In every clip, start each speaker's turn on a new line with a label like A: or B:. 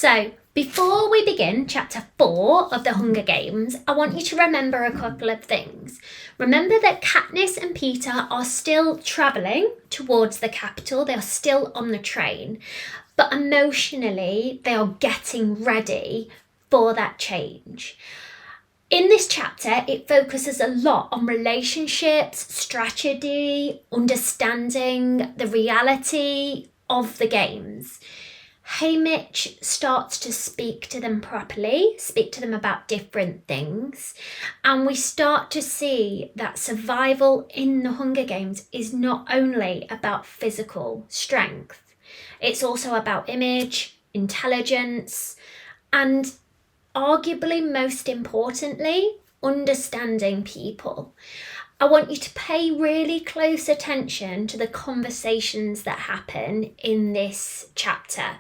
A: So, before we begin chapter 4 of the Hunger Games, I want you to remember a couple of things. Remember that Katniss and Peeta are still travelling towards the capital. They are still on the train, but emotionally they are getting ready for that change. In this chapter, it focuses a lot on relationships, strategy, understanding the reality of the games. Haymitch starts to speak to them properly, speak to them about different things, and we start to see that survival in the Hunger Games is not only about physical strength, it's also about image, intelligence, and arguably most importantly, understanding people. I want you to pay really close attention to the conversations that happen in this chapter.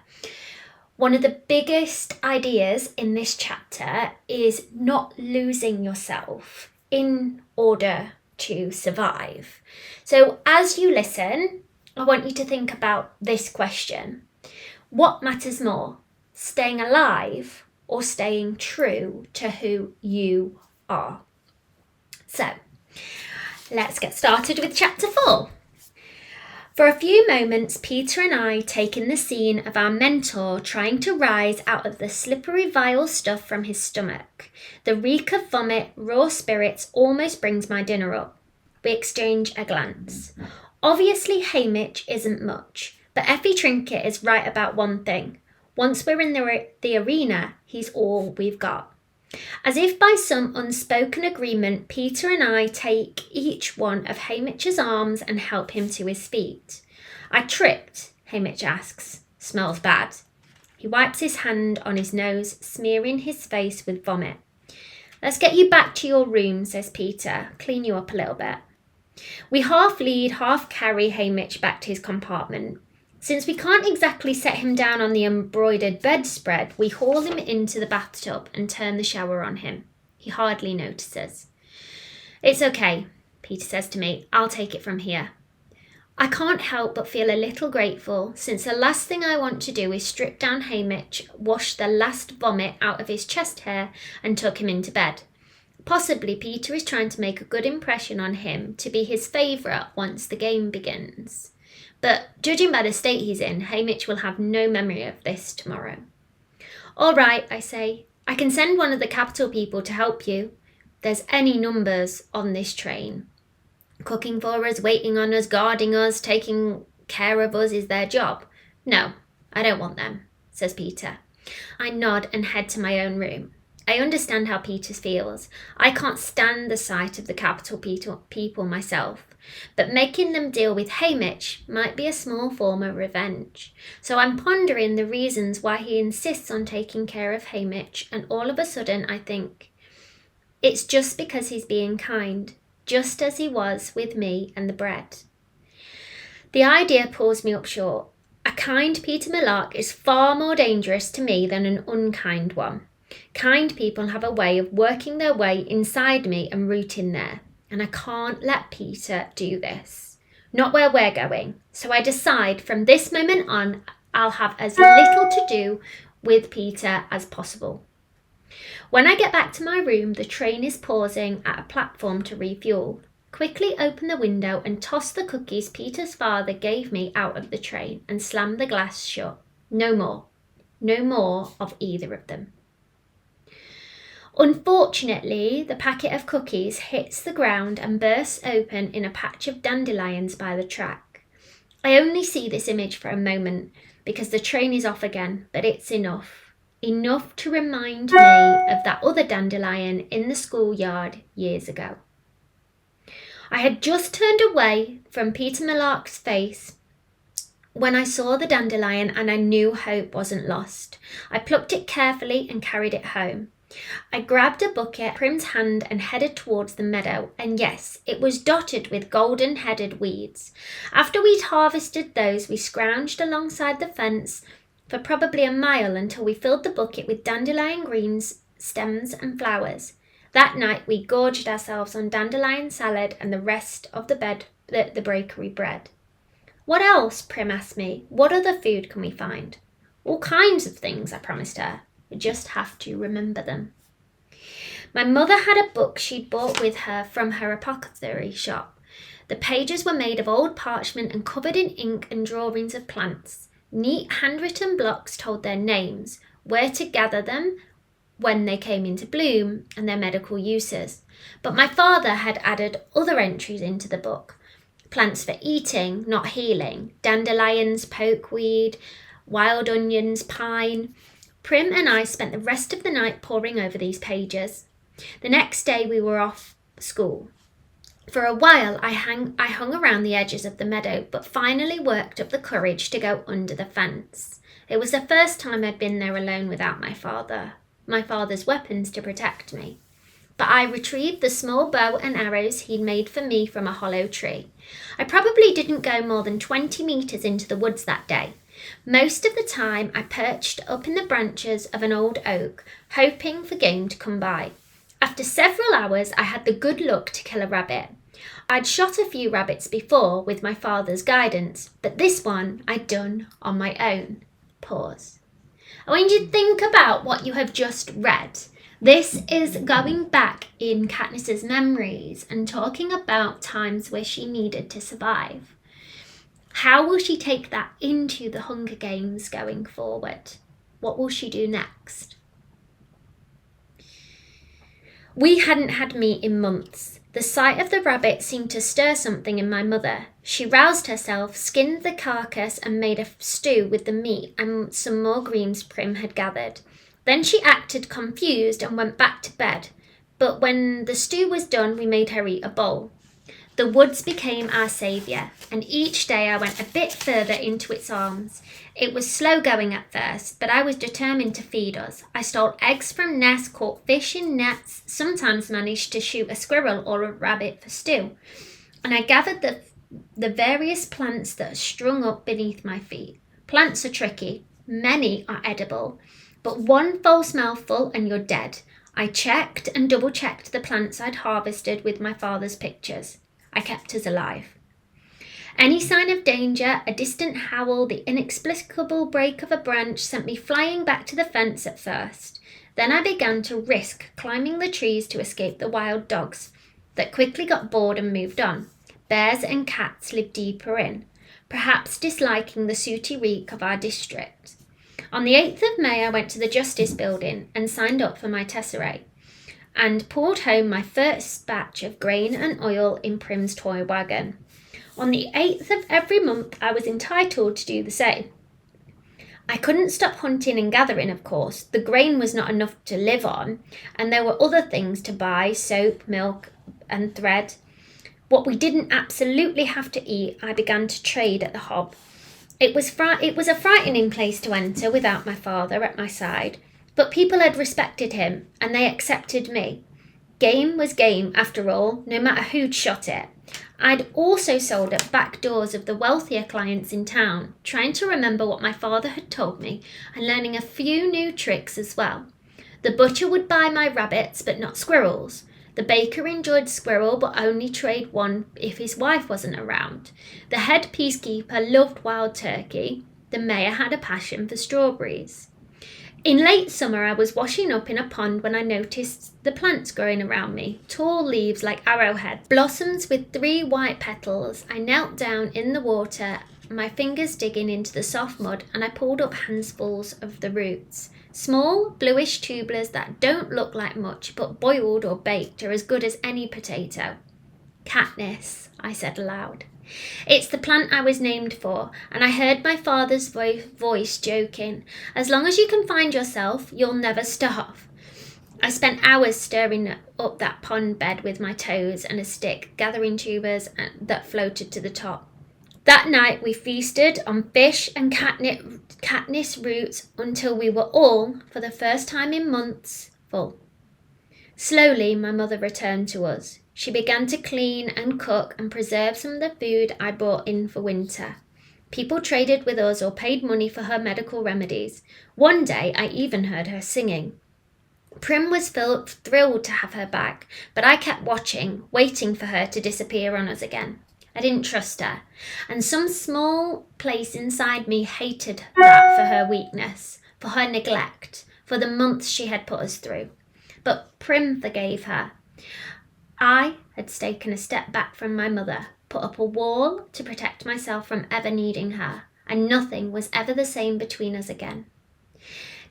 A: One of the biggest ideas in this chapter is not losing yourself in order to survive. So as you listen, I want you to think about this question. What matters more, staying alive or staying true to who you are? So, let's get started with chapter 4. For a few moments, Peeta and I take in the scene of our mentor trying to rise out of the slippery, vile stuff from his stomach. The reek of vomit, raw spirits almost brings my dinner up. We exchange a glance. Obviously, Haymitch isn't much, but Effie Trinket is right about one thing. Once we're in the arena, he's all we've got. As if by some unspoken agreement, Peeta and I take each one of Haymitch's arms and help him to his feet. I tripped, Haymitch asks. Smells bad. He wipes his hand on his nose, smearing his face with vomit. Let's get you back to your room, says Peeta. Clean you up a little bit. We half lead, half carry Haymitch back to his compartment. Since we can't exactly set him down on the embroidered bedspread, we haul him into the bathtub and turn the shower on him. He hardly notices. It's okay, Peeta says to me. I'll take it from here. I can't help but feel a little grateful, since the last thing I want to do is strip down Haymitch, wash the last vomit out of his chest hair, and tuck him into bed. Possibly Peeta is trying to make a good impression on him to be his favourite once the game begins. But judging by the state he's in, Haymitch will have no memory of this tomorrow. All right, I say. I can send one of the capital people to help you. There's any numbers on this train. Cooking for us, waiting on us, guarding us, taking care of us is their job. No, I don't want them, says Peeta. I nod and head to my own room. I understand how Peeta feels. I can't stand the sight of the capital people myself. But making them deal with Haymitch might be a small form of revenge. So I'm pondering the reasons why he insists on taking care of Haymitch, and all of a sudden I think, it's just because he's being kind, just as he was with me and the bread. The idea pulls me up short. A kind Peeta Millark is far more dangerous to me than an unkind one. Kind people have a way of working their way inside me and rooting there. And I can't let Peeta do this. Not where we're going. So I decide from this moment on, I'll have as little to do with Peeta as possible. When I get back to my room, the train is pausing at a platform to refuel. Quickly open the window and toss the cookies Peeta's father gave me out of the train and slam the glass shut. No more. No more of either of them. Unfortunately, the packet of cookies hits the ground and bursts open in a patch of dandelions by the track. I only see this image for a moment because the train is off again, but it's enough. Enough to remind me of that other dandelion in the schoolyard years ago. I had just turned away from Peeta Millark's face when I saw the dandelion, and I knew hope wasn't lost. I plucked it carefully and carried it home. I grabbed a bucket, Prim's hand, and headed towards the meadow, and yes, it was dotted with golden-headed weeds. After we'd harvested those, we scrounged alongside the fence for probably a mile until we filled the bucket with dandelion greens, stems, and flowers. That night, we gorged ourselves on dandelion salad and the rest of the bakery bread. What else? Prim asked me. What other food can we find? All kinds of things, I promised her. I just have to remember them. My mother had a book she'd bought with her from her apothecary shop. The pages were made of old parchment and covered in ink and drawings of plants. Neat handwritten blocks told their names, where to gather them when they came into bloom, and their medical uses. But my father had added other entries into the book. Plants for eating, not healing. Dandelions, pokeweed, wild onions, pine. Prim and I spent the rest of the night poring over these pages. The next day we were off school. For a while I hung around the edges of the meadow, but finally worked up the courage to go under the fence. It was the first time I'd been there alone without my father's weapons to protect me. But I retrieved the small bow and arrows he'd made for me from a hollow tree. I probably didn't go more than 20 metres into the woods that day. Most of the time I perched up in the branches of an old oak, hoping for game to come by. After several hours, I had the good luck to kill a rabbit. I'd shot a few rabbits before with my father's guidance, but this one I'd done on my own. Pause. I want you to think about what you have just read. This is going back in Katniss's memories and talking about times where she needed to survive. How will she take that into the Hunger Games going forward? What will she do next? We hadn't had meat in months. The sight of the rabbit seemed to stir something in my mother. She roused herself, skinned the carcass and made a stew with the meat and some more greens Prim had gathered. Then she acted confused and went back to bed. But when the stew was done, we made her eat a bowl. The woods became our saviour, and each day I went a bit further into its arms. It was slow going at first, but I was determined to feed us. I stole eggs from nests, caught fish in nets, sometimes managed to shoot a squirrel or a rabbit for stew. And I gathered the various plants that are strung up beneath my feet. Plants are tricky. Many are edible. But one false mouthful and you're dead. I checked and double-checked the plants I'd harvested with my father's pictures. I kept us alive. Any sign of danger, a distant howl, the inexplicable break of a branch sent me flying back to the fence at first. Then I began to risk climbing the trees to escape the wild dogs that quickly got bored and moved on. Bears and cats lived deeper in, perhaps disliking the sooty reek of our district. On the 8th of May, I went to the Justice Building and signed up for my tesserae, and pulled home my first batch of grain and oil in Prim's toy wagon. On the 8th of every month, I was entitled to do the same. I couldn't stop hunting and gathering, of course. The grain was not enough to live on, and there were other things to buy, soap, milk, and thread. What we didn't absolutely have to eat, I began to trade at the Hob. It was a frightening place to enter without my father at my side, but people had respected him, and they accepted me. Game was game, after all, no matter who'd shot it. I'd also sold at back doors of the wealthier clients in town, trying to remember what my father had told me, and learning a few new tricks as well. The butcher would buy my rabbits, but not squirrels. The baker enjoyed squirrel, but only trade one if his wife wasn't around. The head peacekeeper loved wild turkey. The mayor had a passion for strawberries. In late summer, I was washing up in a pond when I noticed the plants growing around me, tall leaves like arrowheads, blossoms with 3 white petals. I knelt down in the water, my fingers digging into the soft mud, and I pulled up handfuls of the roots. Small, bluish tubulars that don't look like much, but boiled or baked are as good as any potato. Katniss, I said aloud. It's the plant I was named for, and I heard my father's voice joking. As long as you can find yourself, you'll never starve. I spent hours stirring up that pond bed with my toes and a stick, gathering tubers that floated to the top. That night we feasted on fish and Katniss roots until we were all, for the first time in months, full. Slowly, my mother returned to us. She began to clean and cook and preserve some of the food I brought in for winter. People traded with us or paid money for her medical remedies. One day, I even heard her singing. Prim was thrilled to have her back, but I kept watching, waiting for her to disappear on us again. I didn't trust her, and some small place inside me hated that for her weakness, for her neglect, for the months she had put us through. But Prim forgave her. I had taken a step back from my mother, put up a wall to protect myself from ever needing her, and nothing was ever the same between us again.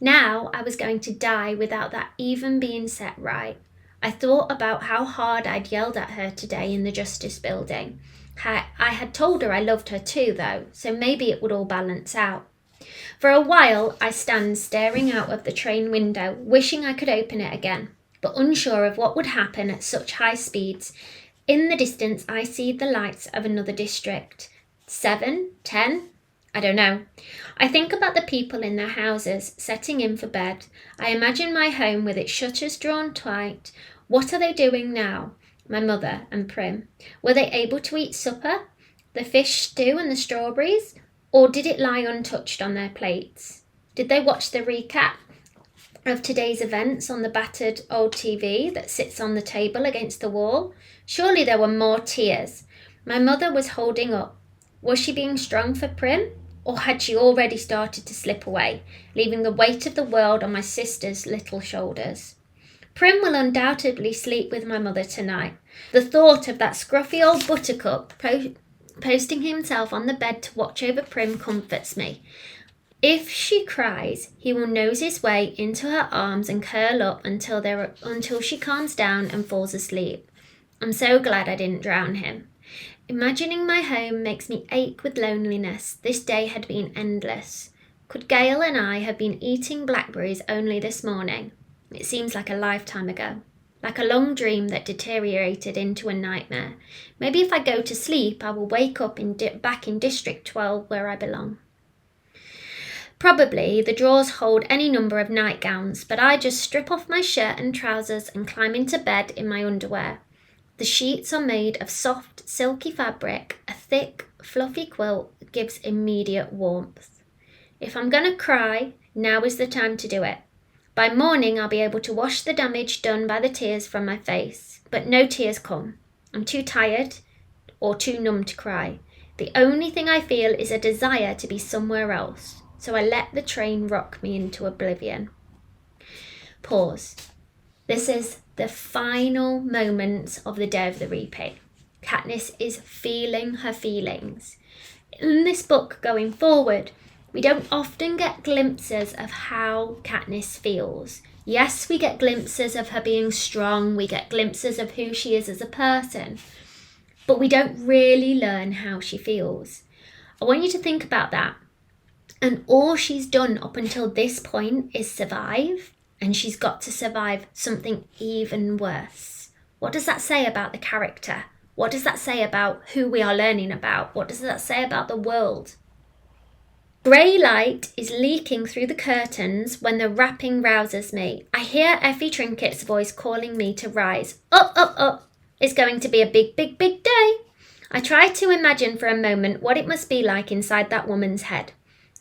A: Now I was going to die without that even being set right. I thought about how hard I'd yelled at her today in the Justice Building. I had told her I loved her too, though, so maybe it would all balance out. For a while, I stand staring out of the train window, wishing I could open it again, but unsure of what would happen at such high speeds. In the distance, I see the lights of another district. 7, 10, I don't know. I think about the people in their houses, setting in for bed. I imagine my home with its shutters drawn tight. What are they doing now? My mother and Prim. Were they able to eat supper? The fish stew and the strawberries? Or did it lie untouched on their plates? Did they watch the recap of today's events on the battered old TV that sits on the table against the wall? Surely there were more tears. My mother was holding up. Was she being strong for Prim? Or had she already started to slip away, leaving the weight of the world on my sister's little shoulders? Prim will undoubtedly sleep with my mother tonight. The thought of that scruffy old buttercup posting himself on the bed to watch over Prim comforts me. If she cries, he will nose his way into her arms and curl up until she calms down and falls asleep. I'm so glad I didn't drown him. Imagining my home makes me ache with loneliness. This day had been endless. Could Gail and I have been eating blackberries only this morning? It seems like a lifetime ago. Like a long dream that deteriorated into a nightmare. Maybe if I go to sleep, I will wake up back in District 12 where I belong. Probably the drawers hold any number of nightgowns, but I just strip off my shirt and trousers and climb into bed in my underwear. The sheets are made of soft, silky fabric. A thick, fluffy quilt gives immediate warmth. If I'm going to cry, now is the time to do it. By morning, I'll be able to wash the damage done by the tears from my face. But no tears come. I'm too tired or too numb to cry. The only thing I feel is a desire to be somewhere else. So I let the train rock me into oblivion. Pause. This is the final moments of the day of the reaping. Katniss is feeling her feelings. In this book going forward, we don't often get glimpses of how Katniss feels. Yes, we get glimpses of her being strong, we get glimpses of who she is as a person, but we don't really learn how she feels. I want you to think about that. And all she's done up until this point is survive, and she's got to survive something even worse. What does that say about the character? What does that say about who we are learning about? What does that say about the world? Grey light is leaking through the curtains when the rapping rouses me. I hear Effie Trinket's voice calling me to rise. Up, up, up. It's going to be a big, big, big day. I try to imagine for a moment what it must be like inside that woman's head.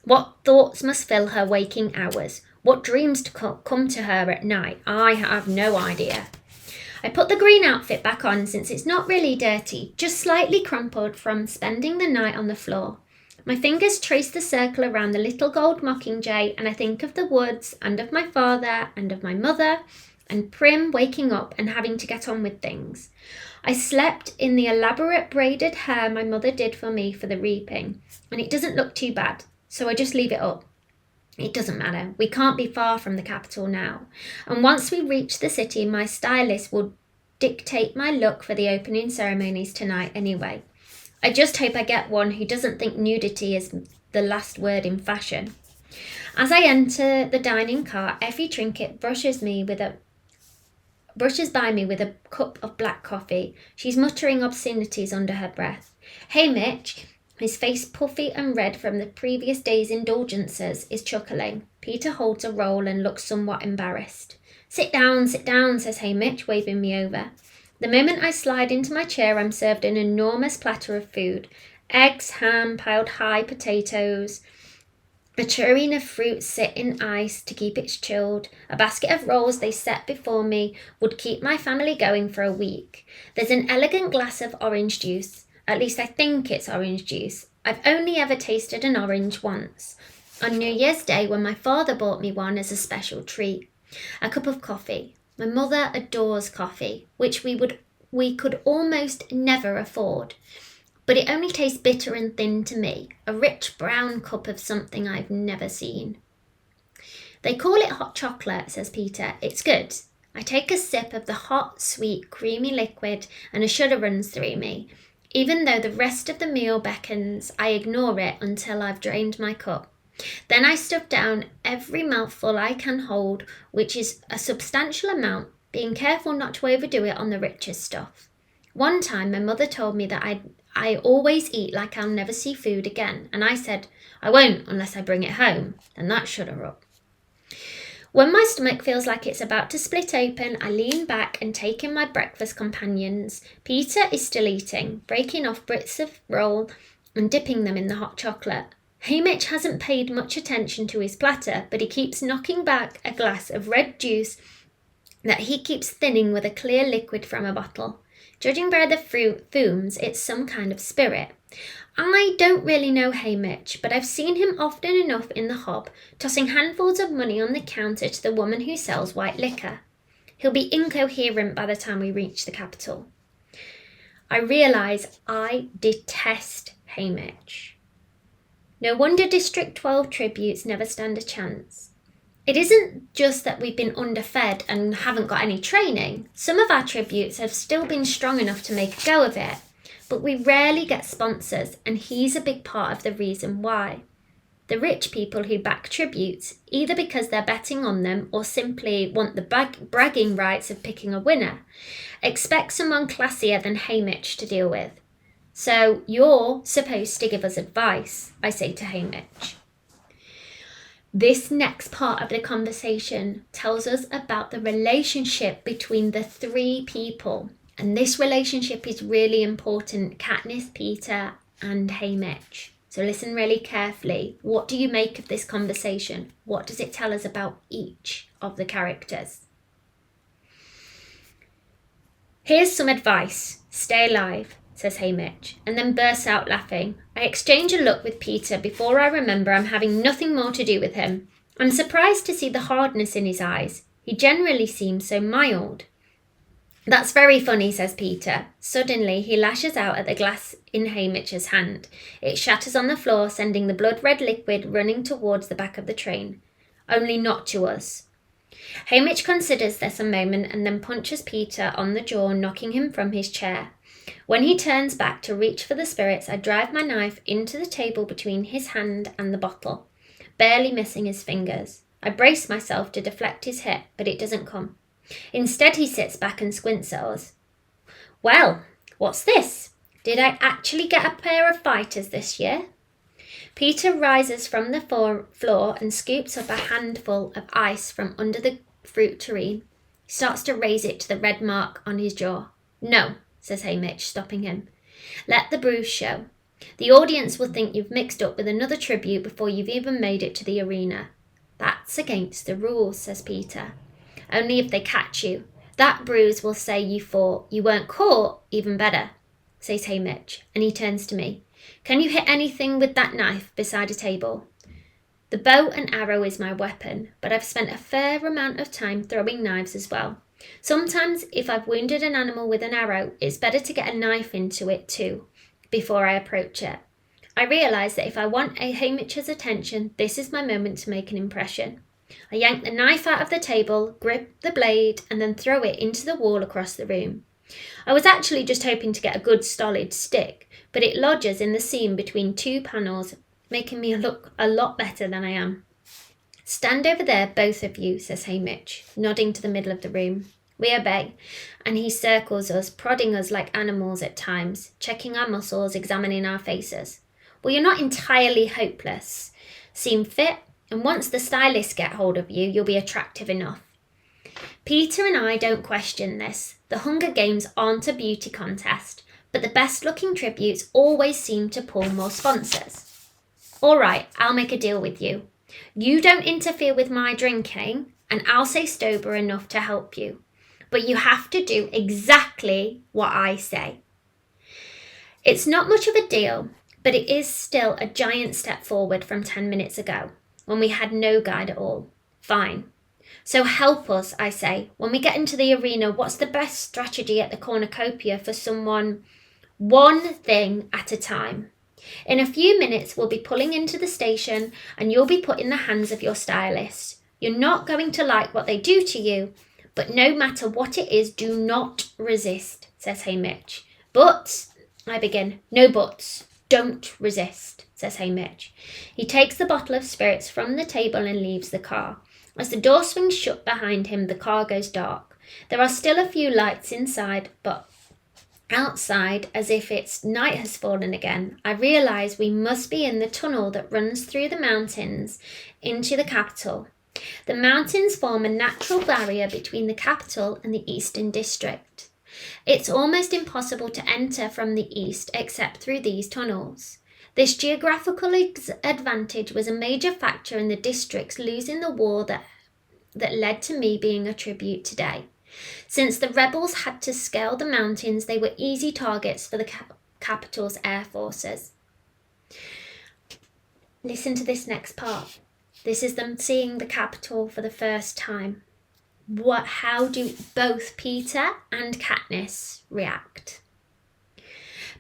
A: What thoughts must fill her waking hours? What dreams to come to her at night? I have no idea. I put the green outfit back on since it's not really dirty, just slightly crumpled from spending the night on the floor. My fingers trace the circle around the little gold mockingjay, and I think of the woods and of my father and of my mother and Prim waking up and having to get on with things. I slept in the elaborate braided hair my mother did for me for the reaping, and it doesn't look too bad, so I just leave it up. It doesn't matter. We can't be far from the capital now. And once we reach the city, my stylist will dictate my look for the opening ceremonies tonight anyway. I just hope I get one who doesn't think nudity is the last word in fashion. As I enter the dining car, Effie Trinket brushes by me with a cup of black coffee. She's muttering obscenities under her breath. Haymitch, his face puffy and red from the previous day's indulgences, is chuckling. Peeta holds a roll and looks somewhat embarrassed. Sit down, says Haymitch, waving me over. The moment I slide into my chair, I'm served an enormous platter of food. Eggs, ham, piled high, potatoes. A tureen of fruit sit in ice to keep it chilled. A basket of rolls they set before me would keep my family going for a week. There's an elegant glass of orange juice, At least I think it's orange juice. I've only ever tasted an orange once. On New Year's Day when my father bought me one as a special treat. A cup of coffee. My mother adores coffee, which we could almost never afford. But it only tastes bitter and thin to me, a rich brown cup of something I've never seen. They call it hot chocolate, says Peeta. It's good. I take a sip of the hot, sweet, creamy liquid and a shudder runs through me. Even though the rest of the meal beckons, I ignore it until I've drained my cup. Then I stuff down every mouthful I can hold, which is a substantial amount, being careful not to overdo it on the richest stuff. One time my mother told me that I always eat like I'll never see food again, and I said, I won't unless I bring it home, and that shut her up. When my stomach feels like it's about to split open, I lean back and take in my breakfast companions. Peeta is still eating, breaking off bits of roll and dipping them in the hot chocolate. Haymitch hasn't paid much attention to his platter, but he keeps knocking back a glass of red juice that he keeps thinning with a clear liquid from a bottle. Judging by the fumes, it's some kind of spirit. I don't really know Haymitch, but I've seen him often enough in the hob, tossing handfuls of money on the counter to the woman who sells white liquor. He'll be incoherent by the time we reach the capital. I realise I detest Haymitch. No wonder District 12 tributes never stand a chance. It isn't just that we've been underfed and haven't got any training. Some of our tributes have still been strong enough to make a go of it. But we rarely get sponsors, and he's a big part of the reason why. The rich people who back tributes, either because they're betting on them or simply want the bragging rights of picking a winner, expect someone classier than Haymitch to deal with. So you're supposed to give us advice, I say to Haymitch. This next part of the conversation tells us about the relationship between the three people. And this relationship is really important, Katniss, Peeta and Haymitch. So listen really carefully. What do you make of this conversation? What does it tell us about each of the characters? Here's some advice. Stay alive, says Haymitch, and then bursts out laughing. I exchange a look with Peeta before I remember I'm having nothing more to do with him. I'm surprised to see the hardness in his eyes. He generally seems so mild. That's very funny, says Peeta. Suddenly, he lashes out at the glass in Haymitch's hand. It shatters on the floor, sending the blood-red liquid running towards the back of the train. Only not to us. Haymitch considers this a moment and then punches Peeta on the jaw, knocking him from his chair. When he turns back to reach for the spirits, I drive my knife into the table between his hand and the bottle, barely missing his fingers. I brace myself to deflect his hit, but it doesn't come. Instead, he sits back and squints at us. Well, what's this? Did I actually get a pair of fighters this year? Peeta rises from the floor and scoops up a handful of ice from under the fruit tureen. He starts to raise it to the red mark on his jaw. No, says Haymitch, stopping him. Let the bruise show. The audience will think you've mixed up with another tribute before you've even made it to the arena. That's against the rules, says Peeta. Only if they catch you. That bruise will say you fought. You weren't caught, even better, says Haymitch, and he turns to me. Can you hit anything with that knife beside a table? The bow and arrow is my weapon, but I've spent a fair amount of time throwing knives as well. Sometimes, if I've wounded an animal with an arrow, it's better to get a knife into it too, before I approach it. I realise that if I want Haymitch's attention, this is my moment to make an impression. I yank the knife out of the table, grip the blade, and then throw it into the wall across the room. I was actually just hoping to get a good solid stick, but it lodges in the seam between two panels, making me look a lot better than I am. Stand over there, both of you, says Haymitch, nodding to the middle of the room. We obey, and he circles us, prodding us like animals at times, checking our muscles, examining our faces. Well, you're not entirely hopeless. Seem fit, and once the stylists get hold of you, you'll be attractive enough. Peeta and I don't question this. The Hunger Games aren't a beauty contest, but the best-looking tributes always seem to pull more sponsors. All right, I'll make a deal with you. You don't interfere with my drinking, and I'll stay sober enough to help you. But you have to do exactly what I say. It's not much of a deal, but it is still a giant step forward from 10 minutes ago, when we had no guide at all. Fine. So help us, I say. When we get into the arena, what's the best strategy at the cornucopia for someone? One thing at a time. In a few minutes, we'll be pulling into the station and you'll be put in the hands of your stylist. You're not going to like what they do to you, but no matter what it is, do not resist, says Haymitch. But, I begin. No buts. Don't resist, says Haymitch. He takes the bottle of spirits from the table and leaves the car. As the door swings shut behind him, the car goes dark. There are still a few lights inside, but outside, as if it's night has fallen again, I realise we must be in the tunnel that runs through the mountains into the capital. The mountains form a natural barrier between the capital and the Eastern District. It's almost impossible to enter from the east except through these tunnels. This geographical advantage was a major factor in the districts losing the war that led to me being a tribute today. Since the rebels had to scale the mountains, they were easy targets for the capital's air forces. Listen to this next part. This is them seeing the capital for the first time. How do both Peeta and Katniss react?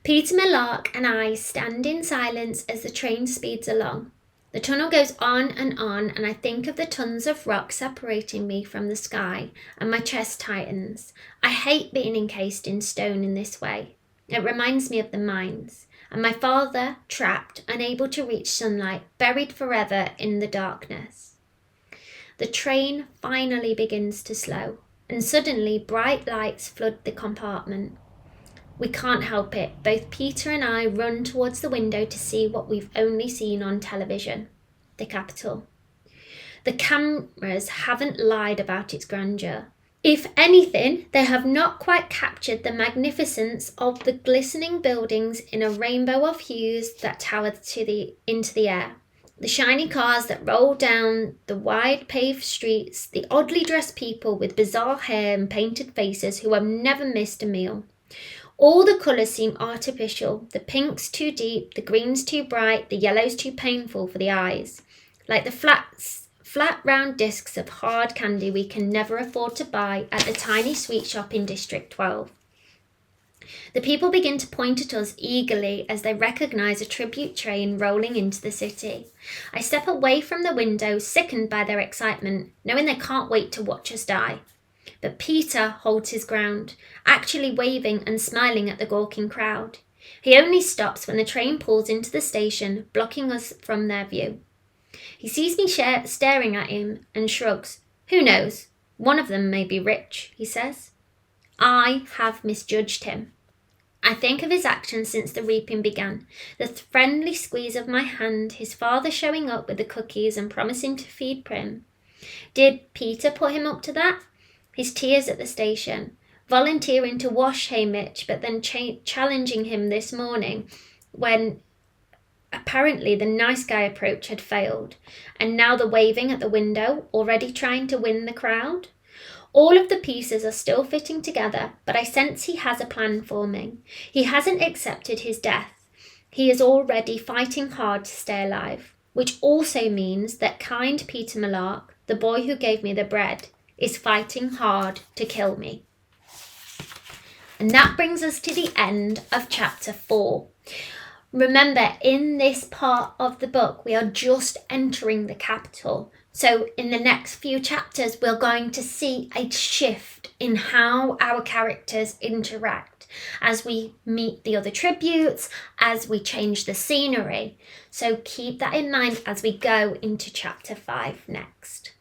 A: Peeta Mellark and I stand in silence as the train speeds along. The tunnel goes on, and I think of the tons of rock separating me from the sky, and my chest tightens. I hate being encased in stone in this way. It reminds me of the mines, and my father, trapped, unable to reach sunlight, buried forever in the darkness. The train finally begins to slow, and suddenly bright lights flood the compartment. We can't help it. Both Peeta and I run towards the window to see what we've only seen on television, the capital. The cameras haven't lied about its grandeur. If anything, they have not quite captured the magnificence of the glistening buildings in a rainbow of hues that tower into the air. The shiny cars that roll down the wide paved streets, the oddly dressed people with bizarre hair and painted faces who have never missed a meal. All the colours seem artificial, the pinks too deep, the greens too bright, the yellows too painful for the eyes. Like the flat round discs of hard candy we can never afford to buy at the tiny sweet shop in District 12. The people begin to point at us eagerly as they recognise a tribute train rolling into the city. I step away from the window, sickened by their excitement, knowing they can't wait to watch us die. But Peeta holds his ground, actually waving and smiling at the gawking crowd. He only stops when the train pulls into the station, blocking us from their view. He sees me staring at him and shrugs. Who knows? One of them may be rich, he says. I have misjudged him. I think of his actions since the reaping began, the friendly squeeze of my hand, his father showing up with the cookies and promising to feed Prim. Did Peeta put him up to that? His tears at the station, volunteering to wash Haymitch, but then challenging him this morning when apparently the nice guy approach had failed, and now the waving at the window, already trying to win the crowd. All of the pieces are still fitting together, but I sense he has a plan for me. He hasn't accepted his death. He is already fighting hard to stay alive, which also means that kind Peeta Mellark, the boy who gave me the bread, is fighting hard to kill me. And that brings us to the end of chapter 4. Remember, in this part of the book, we are just entering the capital. So in the next few chapters, we're going to see a shift in how our characters interact as we meet the other tributes, as we change the scenery. So keep that in mind as we go into chapter 5 next.